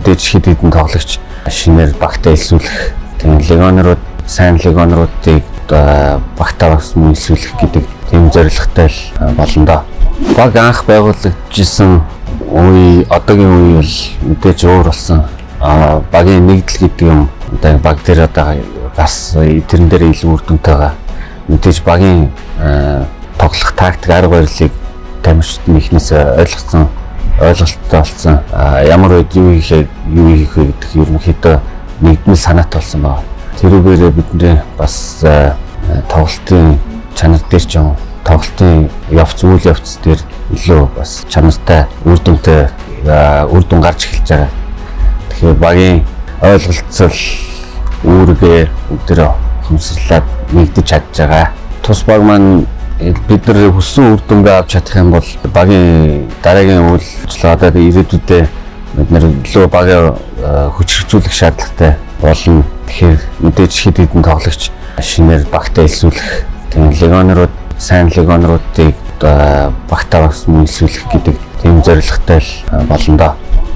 мэдээж хэд хэдэн тоглогч шинээр багтаа илсүүлэх, тэгээд легионерууд сайн легионеруудыг багтаа бас илсүүлэх гэдэг тийм зорилготой л болно доо. Баг анх байгуулагдажсэн үе одоогийн үе бол мэдээж өөр болсон. Багийн нэгдэл гэдэг юм одоо баг дээр одоо бас тэрэн дээр илүү үр дүнтэй байгаа. Мэдээж багийн тоглох тактик арга барилыг тамирчид нэгнээс ойлголттой болсон. Ямар үед юу хийх вэ гэдэг ерөнхийдөө нэгдмэл санаатай болсон байна. Тэрүүгээр бидний бас тоглолтын чанар дээр ч юм тоглолтын үйл явц дээр илүү бас чанартай үр дүнтэй үр дүн гарч эхэлж байгаа. Тэгэхээр багийн ойлголцол үүргээ бүгдээ хэмсэрлээд нэгдэж чадж байгаа. Тус баг маань бид нар хүссэн үр дүнгээ авч чадах юм бол багийн дараагийн үйл ажиллагаагаар ирээдүйдээ бид нар илүү багийн хүчрхжүүлэх шаардлагатай болно. Тэгэхээр мэдээж хэд хэдэн тоглогч шинээр багтаа илсүүлэх, тэгээд легионерууд сайн легионеруудыг багтаа бас илсүүлэх гэдэг тийм зорилготой л болно доо.